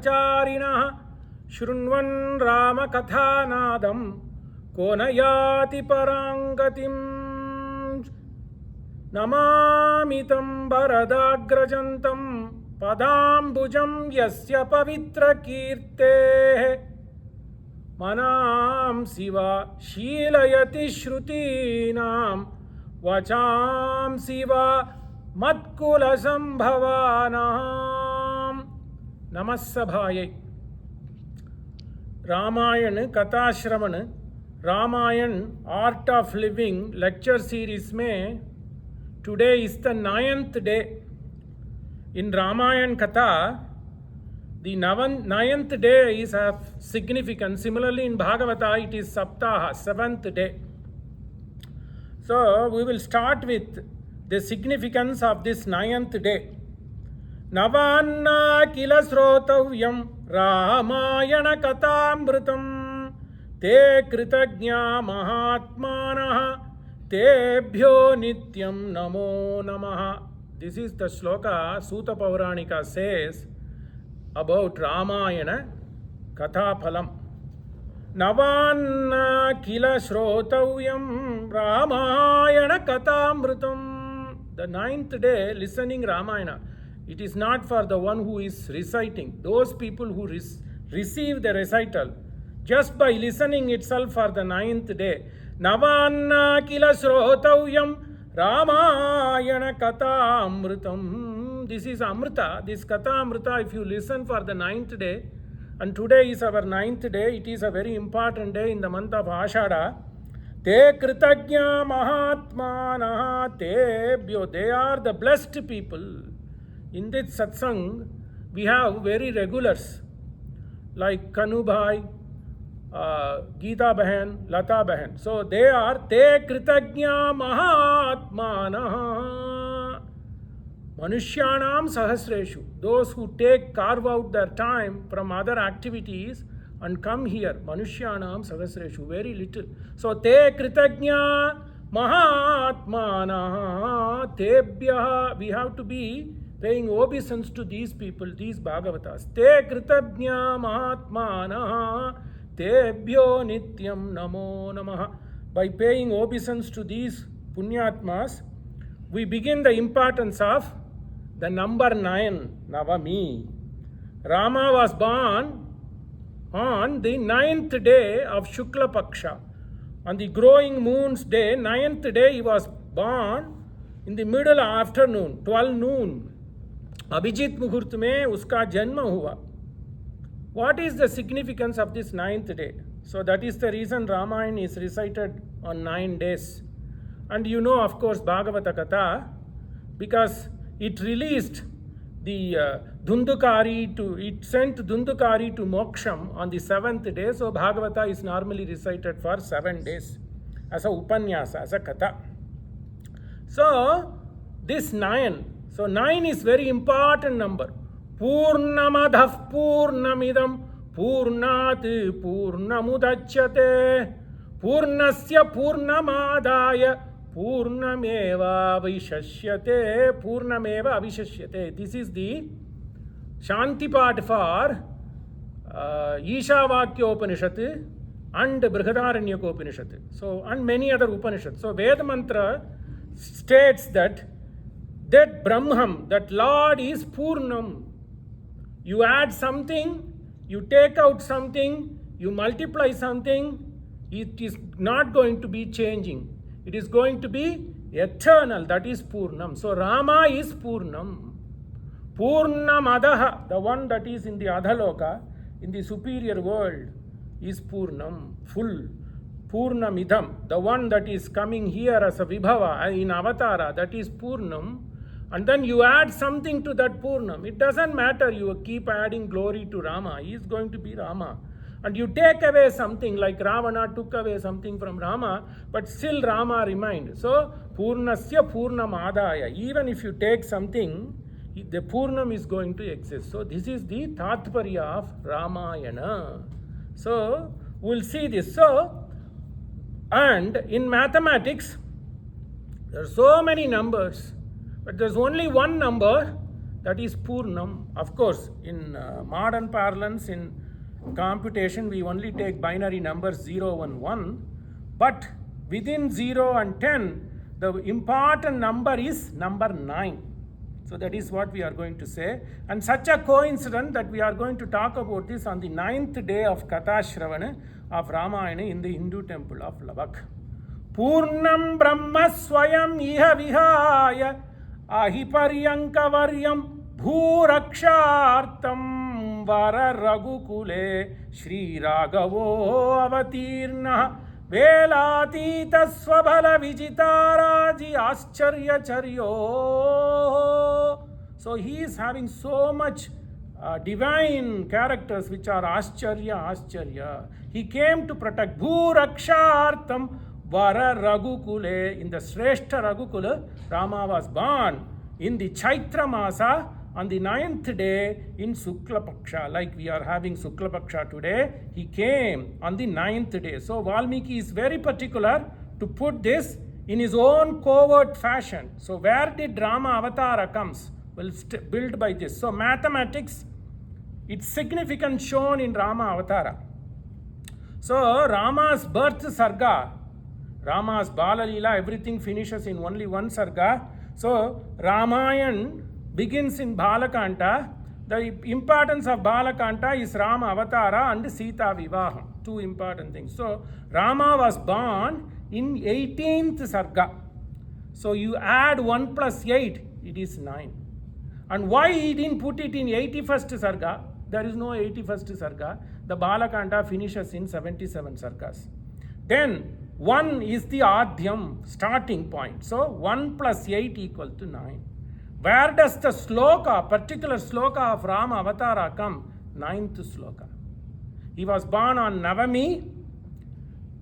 चारिणः शृण्वन् रामकथानादं को न याति पराङ्गतिं नमामि तं वरदाग्रजन्तं पदाम्बुजं यस्य पवित्रकीर्तेः मनांसि वा शीलयति श्रुतीनां वचांसि वा मत्कुलसंभवानां नमः सभायै। रामायण कथाश्रवण Ramayana Art of Living lecture series में today is the 9th day in Ramayana Katha. The 9th day is of significance. Similarly in Bhagavata it is Saptaha, 7th day. So we will start with the significance of this 9th day. Navanna kila srotavyam Ramayana kathamrutam te kritagnya mahatmanah tebhyo nityam namo namaha. This is the Slokha Suta Pauranika says about Ramayana Kathaphalam. Navanna kila shrotavyam Ramayana kathamrutam. The 9th day listening Ramayana. It is not for the one who is reciting. Those people who receive the recital just by listening itself for the 9th day. Navanna kila shrotavyam Ramayana katha amritam. This is amrita. This katha amrita, if you listen for the 9th day, and today is our 9th day, it is a very important day in the month of Ashada. Te kritagnya mahatmanah tebhyo. They are the blessed people. In this satsang, we have very regulars like Kanu Bhai, Geeta Bahan, Lata Bahan. So they are te kritagnya mahatmanah manushyanam sahasreshu. Those who carve out their time from other activities and come here, manushyanam sahasreshu, very little. So te kritagnya mahatmanah tebhyah. We have to be paying obeisance to these people, these Bhagavatas. Te kritagnya mahatmanah tebhyo nityam namo namaha. By paying obeisance to these punyatmas, we begin the importance of the number 9, Navami. Rama was born on the 9th day of Shukla paksha. On the growing moon's day, 9th day, he was born in the middle afternoon, 12 noon. Abhijit मुहूर्त में उसका जन्म हुआ. What is the significance of this 9th day? So that is the reason Ramayana is recited on 9 days. And you know, of course, Bhagavata Katha, because it released the it sent Dhundukari to Moksham on the 7th day. So Bhagavata is normally recited for 7 days as a upanyasa, as a katha. So this 9, so 9 is very important number. Purnamadhav Purnamidam Purnat Purnamudachyate Purnasya Purnamadaya Purnameva Avishashyate. Purnameva Avishashyate. This is the Shanti part for Ishavakya Upanishad and Brihadaranyaka Upanishad. So, and many other Upanishads. So, Veda Mantra states that brahmam, that Lord is Purnam. You add something, you take out something, you multiply something, it is not going to be changing. It is going to be eternal. That is Purnam. So Rama is Purnam. Purnamadaha, the one that is in the Adhaloka, in the superior world, is Purnam, full. Purnamidham, the one that is coming here as a Vibhava in Avathara, that is Purnam. And then you add something to that Purnam. It doesn't matter, you keep adding glory to Rama. He is going to be Rama. And you take away something, like Ravana took away something from Rama, but still Rama remained. So, Purnasya Purnamadaya. Even if you take something, the Purnam is going to exist. So, this is the Tatparya of Ramayana. So, we'll see this. So, and in mathematics, there are so many numbers. But there's only one number that is Poornam. Of course, in modern parlance, in computation, we only take binary numbers 0 and 1, but within 0 and 10, the important number is number 9. So that is what we are going to say. And such a coincidence that we are going to talk about this on the 9th day of Katha Shravana of Ramayana in the Hindu Temple of Lubbock. Purnam Brahma Swayam Iha Vihaya Ahiparyankavaryam Bhurakshartam Vara Raghukule Sri Raghavo Avatirna Velatita Swabhala Vijitaraji Ascharya Charyo. So he is having so much divine characters which are Ascharya. He came to protect Bhurakshartam Vara Raghukule. In the Shrestha Raghukula, Rama was born in the Chaitra Masa on the 9th day in Shukla paksha. Like we are having Shukla paksha today, he came on the 9th day. So Valmiki is very particular to put this in his own covert fashion. So where did Rama avathara comes? Will build by this. So mathematics, its significance shown in Rama avathara. So Rama's birth Sarga, Rama's Bala Leela, everything finishes in only one Sarga. So Ramayana begins in Balakanta. The importance of Balakanta is Rama Avatara and Sita Vivaham. Two important things. So Rama was born in 18th Sarga. So you add 1 plus 8, it is 9. And why he didn't put it in 81st Sarga? There is no 81st Sarga. The Balakanta finishes in 77 Sargas. Then 1 is the Adhyam, starting point. So 1 plus 8 equal to 9. Where does the Slokha, particular Slokha of Rama Avatara come? 9th Slokha. He was born on Navami.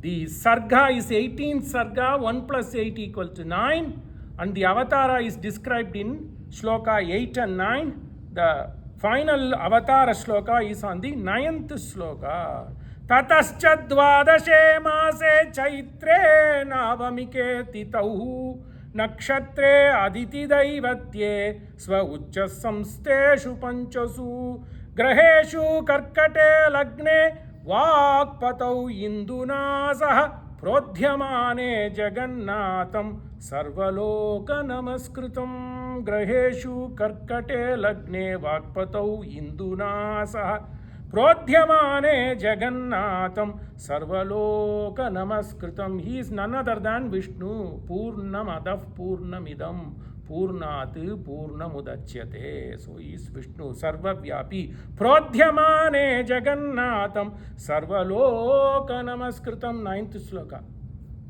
The Sarga is 18th Sarga, 1 plus 8 equal to 9. And the Avatara is described in Slokha 8 and 9. The final Avatara Slokha is on the 9th Slokha. Tatascha dvadashe maase chaitre navamike titauhu Nakshatre aditi daivatye swa uchcha samsteshu panchasu graheshu karkate lagne vakpatau induna saha prodhyamane jagannatham sarvaloka namaskritam. Graheshu karkate lagne vakpatau induna saha prodhyamane jagannatham sarvaloka namaskritam. He is none other than Vishnu. Purnam adav purnamidam purnat purnamudachyate. So he is Vishnu, sarvavyapi. Prodhyamane jagannatham sarvaloka namaskritam. 9th Sloka.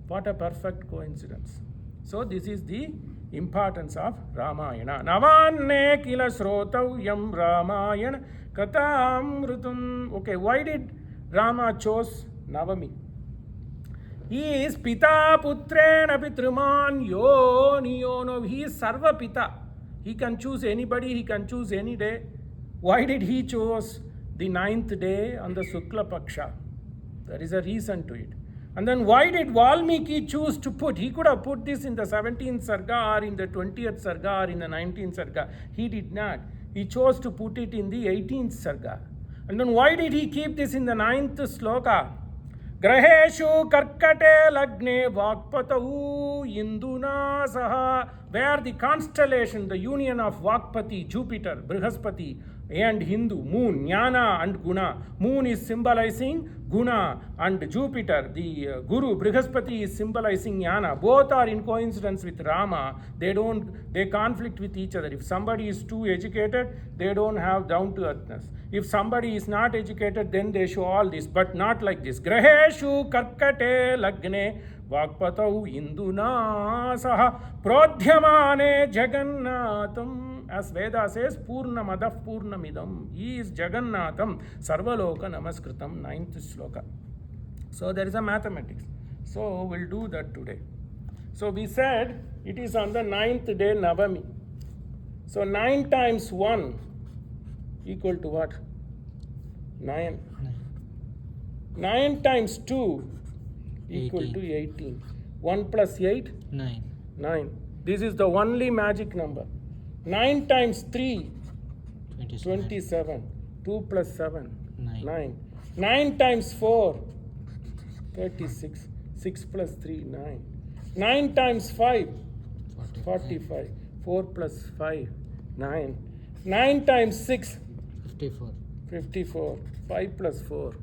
What a perfect coincidence. So this is the importance of Ramayana. Navanne kila srotavyam Ramayana Kathamrutam. Okay, why did Rama chose Navami? He is Pita Putrena Pitruman Yoniyono. He is Sarva Pita. He can choose anybody, he can choose any day. Why did he choose the 9th day on the Shukla paksha? There is a reason to it. And then why did Valmiki choose to put? He could have put this in the 17th Sarga or in the 20th Sarga or in the 19th Sarga. He did not. He chose to put it in the 18th Sarga. And then why did he keep this in the 9th Sloka? Graheshu karkate lagne vakpatahu induna saha. Where the constellation, the union of Vakpati, Jupiter, Brihaspati, and Hindu, moon, Jnana and Guna. Moon is symbolizing Guna, and Jupiter, the Guru, Brihaspati, is symbolizing Jnana. Both are in coincidence with Rama. They conflict with each other. If somebody is too educated, they don't have down to earthness. If somebody is not educated, then they show all this, but not like this. Graheshu karkate lagne vakpatau induna saha prodhyamane jagannatham. As Veda says, Purnam adav purnamidam. He is Jagannatham sarvaloka namaskritam. 9th Sloka. So there is a mathematics. So we'll do that today. So we said it is on the 9th day Navami. So 9 times 1 equal to what? 9. 9 times 2 equal 18. to 18. 1 plus 8? 9. 9. This is the only magic number. 9 times 3 27. 2 plus 7, 9. 9. 9 times 4, 36. 6 plus 3, 9. 9 times 5, 45. 4 plus 5, 9. 9 times 6, 54. 54. 5 plus 4.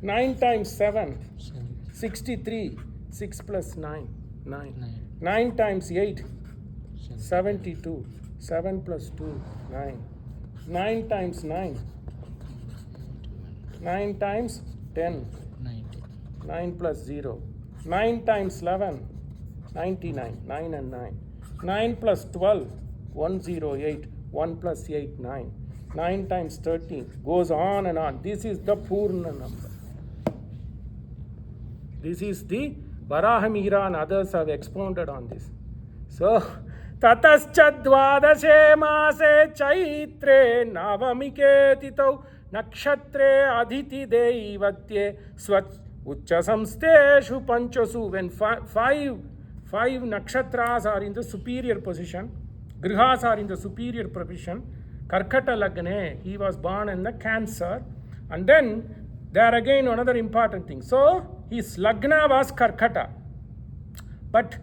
9 times 7, 7. 63. 6 plus 9, 9. 9. 9 times 8, 7. 72. 7 plus 2, 9. 9 times 9, 9 times 10, 90. 9 plus 0. 9 times 11, 99. 9 and 9. 9 plus 12, 108. 1 plus 8, 9. 9 times 13. Goes on and on. This is the Purna number. This is the Varahamira and others have expounded on this. So, Tatascha dvadashe maase chaitre navamike titau nakshatre adhiti deivatye swat ucha samsteshu panchasu. When five nakshatras are in the superior position, grihas are in the superior position, Karkata Lagne, he was born in the Cancer, and then there again another important thing. So his Lagna was Karkata, but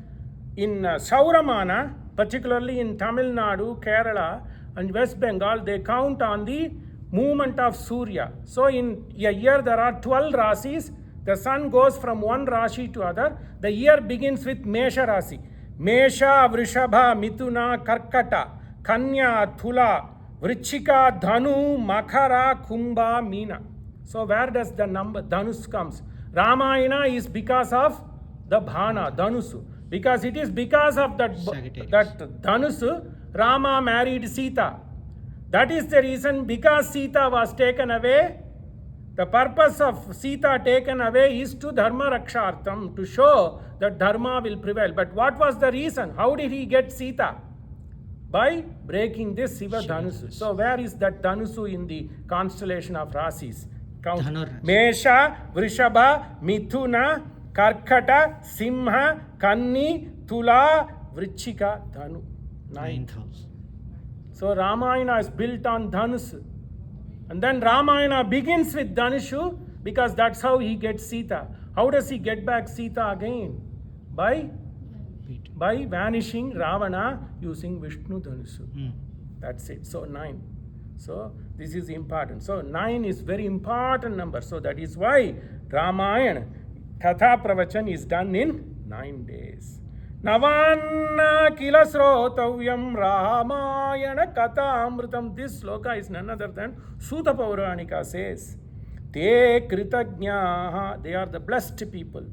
in Sauramana, particularly in Tamil Nadu, Kerala, and West Bengal, they count on the movement of Surya. So in a year there are 12 Rasis. The sun goes from one Rashi to other. The year begins with Mesha Rasi. Mesha, Vrishabha, Mithuna, Karkata, Kanya, Thula, Vrichika, Dhanu, Makara, Kumbha, Meena. So where does the number Dhanus comes? Ramayana is because of the Bhana, Dhanusu. Because it is because of that Dhanusu, Rama married Sita. That is the reason, because Sita was taken away. The purpose of Sita taken away is to Dharma Rakshartham, to show that Dharma will prevail. But what was the reason? How did he get Sita? By breaking this Shiva Dhanusu. So where is that Dhanusu in the constellation of Rasis? Count. Mesha, Vrishabha, Mithuna, Karkata, Simha, Kanni, Tula, Vrichika, Dhanu. 9,000. So Ramayana is built on Dhanusu. And then Ramayana begins with Dhanushu because that's how he gets Sita. How does he get back Sita again? By vanishing Ravana using Vishnu Dhanusu. That's it. So 9. So this is important. So 9 is very important number. So that is why Ramayana Katha Pravachan is done in 9 days. Navanna kila srotavyam Ramayana Katha Amritam. This sloka is none other than Suta Pauranika says, Te Kritagnaha, they are the blessed people.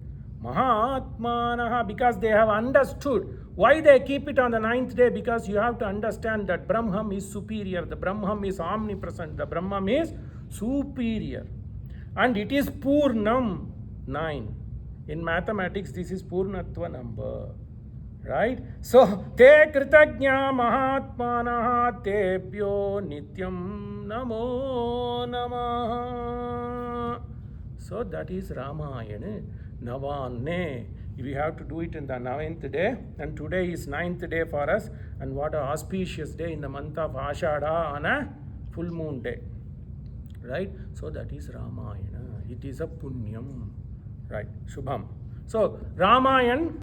Mahatmanaha, because they have understood. Why they keep it on the 9th day? Because you have to understand that Brahmam is superior. The Brahmam is omnipresent. The Brahmam is superior. And it is Purnam, 9. In mathematics, this is Purnatva number. Right? So, te kritagnya mahatmanaha tebhyo nityam namo namaha. So, that is Ramayana. Navanne. We have to do it in the 9th day. And today is 9th day for us. And what an auspicious day in the month of Ashada on a full moon day. Right? So, that is Ramayana. It is a punyam. Right? Shubham. So, Ramayana.